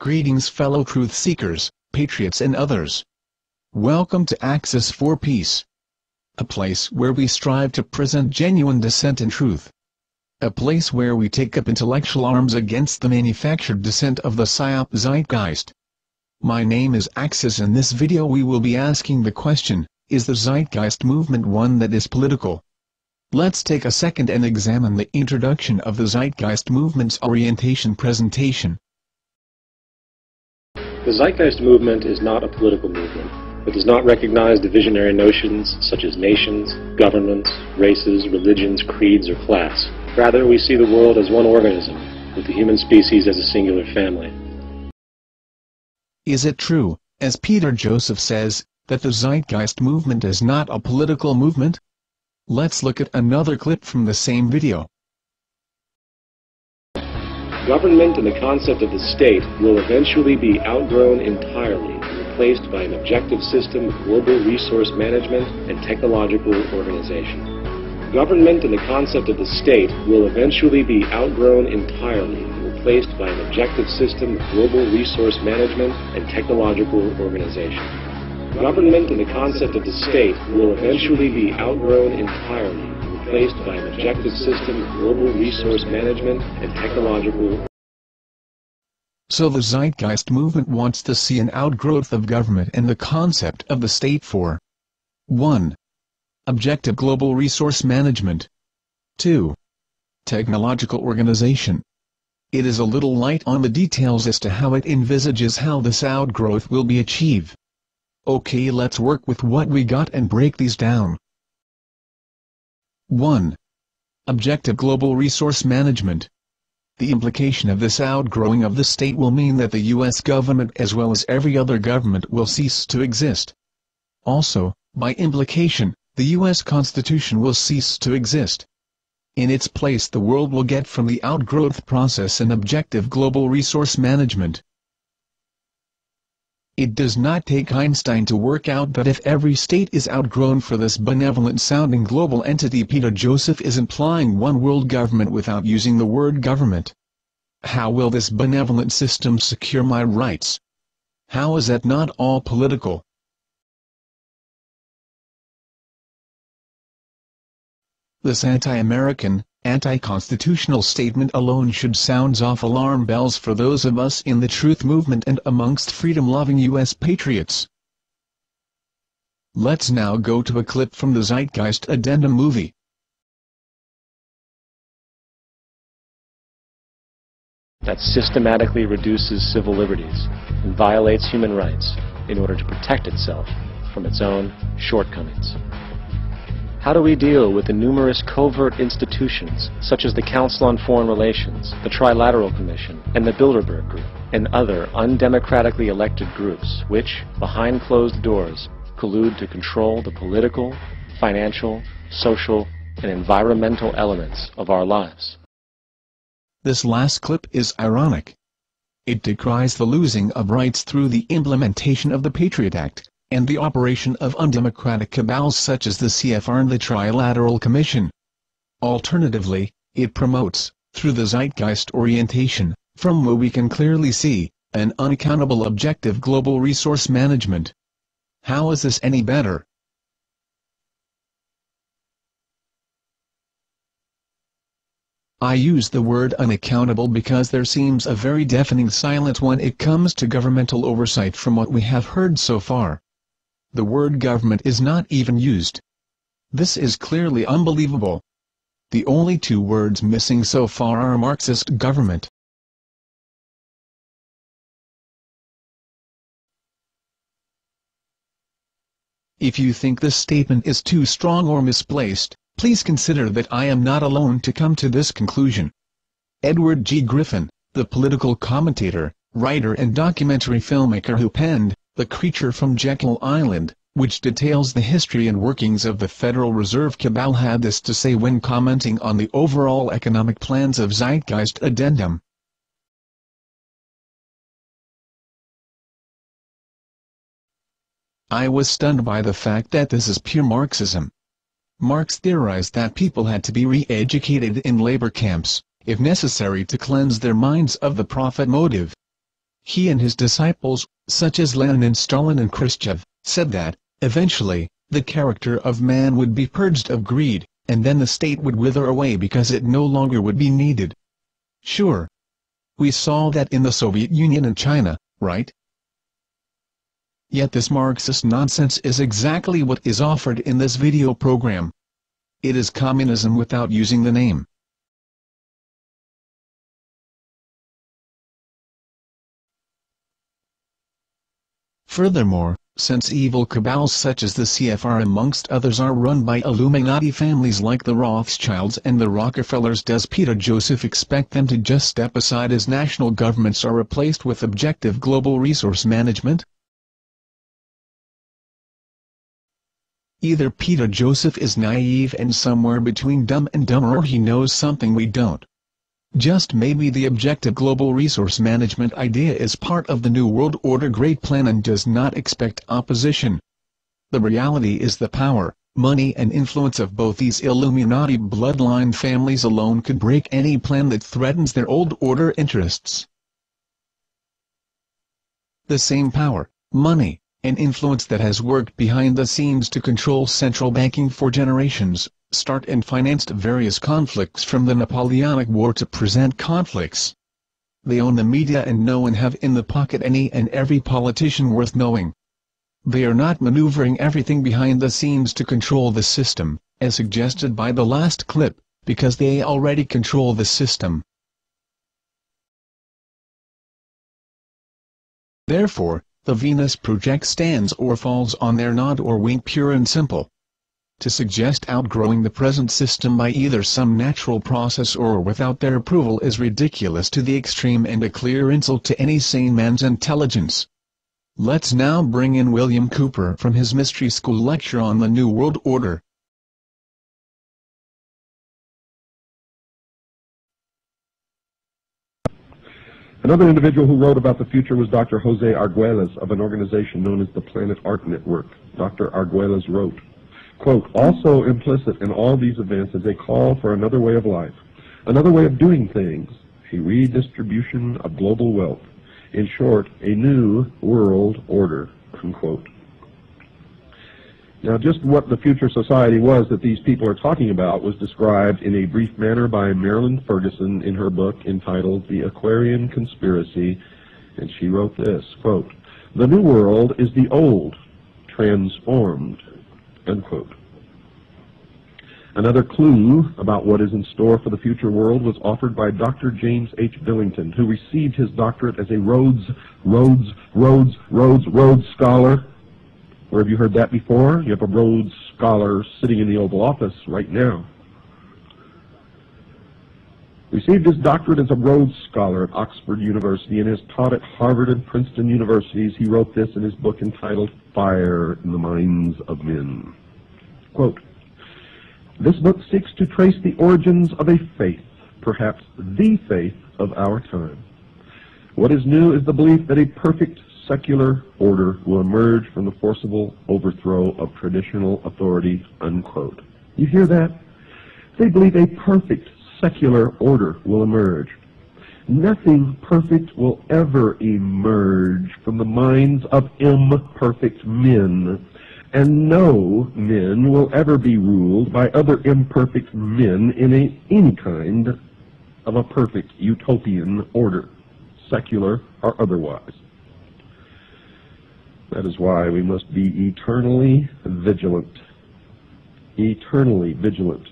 Greetings fellow truth seekers, patriots and others. Welcome to Axis for Peace. A place where we strive to present genuine dissent and truth. A place where we take up intellectual arms against the manufactured dissent of the psyop Zeitgeist. My name is Axis. In this video we will be asking the question, is the Zeitgeist movement one that is political? Let's take a second and examine the introduction of the Zeitgeist movement's orientation presentation. The Zeitgeist movement is not a political movement. It does not recognize divisionary notions such as nations, governments, races, religions, creeds, or class. Rather, we see the world as one organism, with the human species as a singular family. Is it true, as Peter Joseph says, that the Zeitgeist movement is not a political movement? Let's look at another clip from the same video. Government and the concept of the state will eventually be outgrown entirely and replaced by an objective system of global resource management and technological organization. Government and the concept of the state will eventually be outgrown entirely and replaced by an objective system of global resource management and technological organization. Government and the concept of the state will eventually be outgrown entirely and replaced by an objective system of global resource management and technological. So the Zeitgeist movement wants to see an outgrowth of government and the concept of the state for 1. Objective global resource management. 2. Technological organization. It is a little light on the details as to how it envisages how this outgrowth will be achieved. Okay, let's work with what we got and break these down. 1. Objective global resource management. The implication of this outgrowing of the state will mean that the U.S. government as well as every other government will cease to exist. Also, by implication, the U.S. Constitution will cease to exist. In its place the world will get from the outgrowth process an objective global resource management. It does not take Einstein to work out that if every state is outgrown for this benevolent-sounding global entity, Peter Joseph is implying one world government without using the word government. How will this benevolent system secure my rights? How is that not all political? This anti-American, anti-constitutional statement alone should sound off alarm bells for those of us in the truth movement and amongst freedom-loving U.S. patriots. Let's now go to a clip from the Zeitgeist Addendum movie. That systematically reduces civil liberties and violates human rights in order to protect itself from its own shortcomings. How do we deal with the numerous covert institutions, such as the Council on Foreign Relations, the Trilateral Commission, and the Bilderberg Group, and other undemocratically elected groups, which, behind closed doors, collude to control the political, financial, social, and environmental elements of our lives? This last clip is ironic. It decries the losing of rights through the implementation of the Patriot Act, and the operation of undemocratic cabals such as the CFR and the Trilateral Commission. Alternatively, it promotes, through the Zeitgeist orientation, from what we can clearly see, an unaccountable objective global resource management. How is this any better? I use the word unaccountable because there seems a very deafening silence when it comes to governmental oversight from what we have heard so far. The word government is not even used. This is clearly unbelievable. The only two words missing so far are Marxist government. If you think this statement is too strong or misplaced, please consider that I am not alone to come to this conclusion. Edward G. Griffin, the political commentator, writer and documentary filmmaker who penned The Creature from Jekyll Island, which details the history and workings of the Federal Reserve cabal, had this to say when commenting on the overall economic plans of Zeitgeist Addendum. I was stunned by the fact that this is pure Marxism. Marx theorized that people had to be re-educated in labor camps, if necessary, to cleanse their minds of the profit motive. He and his disciples, such as Lenin and Stalin and Khrushchev, said that, eventually, the character of man would be purged of greed, and then the state would wither away because it no longer would be needed. Sure. We saw that in the Soviet Union and China, right? Yet this Marxist nonsense is exactly what is offered in this video program. It is communism without using the name. Furthermore, since evil cabals such as the CFR amongst others are run by Illuminati families like the Rothschilds and the Rockefellers, does Peter Joseph expect them to just step aside as national governments are replaced with objective global resource management? Either Peter Joseph is naive and somewhere between dumb and dumber, or he knows something we don't. Just maybe the objective global resource management idea is part of the New World Order great plan and does not expect opposition. The reality is the power, money and influence of both these Illuminati bloodline families alone could break any plan that threatens their old order interests. The same power, money, and influence that has worked behind the scenes to control central banking for generations, start and financed various conflicts from the Napoleonic War to present conflicts. They own the media and know and have in the pocket any and every politician worth knowing. They are not maneuvering everything behind the scenes to control the system, as suggested by the last clip, because they already control the system. Therefore, the Venus project stands or falls on their nod or wink, pure and simple. To suggest outgrowing the present system by either some natural process or without their approval is ridiculous to the extreme and a clear insult to any sane man's intelligence. Let's now bring in William Cooper from his Mystery School lecture on the New World Order. Another individual who wrote about the future was Dr. Jose Arguelles of an organization known as the Planet Art Network. Dr. Arguelles wrote, quote, "Also implicit in all these events is a call for another way of life, another way of doing things, a redistribution of global wealth. In short, a new world order," unquote. Now, just what the future society was that these people are talking about was described in a brief manner by Marilyn Ferguson in her book entitled The Aquarian Conspiracy, and she wrote this, quote, "The new world is the old, transformed," unquote. Another clue about what is in store for the future world was offered by Dr. James H. Billington, who received his doctorate as a Rhodes Scholar. Where have you heard that before? You have a Rhodes Scholar sitting in the Oval Office right now. Received his doctorate as a Rhodes Scholar at Oxford University and has taught at Harvard and Princeton universities. He wrote this in his book entitled Fire in the Minds of Men. Quote, "This book seeks to trace the origins of a faith, perhaps the faith of our time. What is new is the belief that a perfect secular order will emerge from the forcible overthrow of traditional authority," unquote. You hear that? They believe a perfect secular order will emerge. Nothing perfect will ever emerge from the minds of imperfect men, and no men will ever be ruled by other imperfect men in any kind of a perfect utopian order, secular or otherwise. That is why we must be eternally vigilant. Eternally vigilant.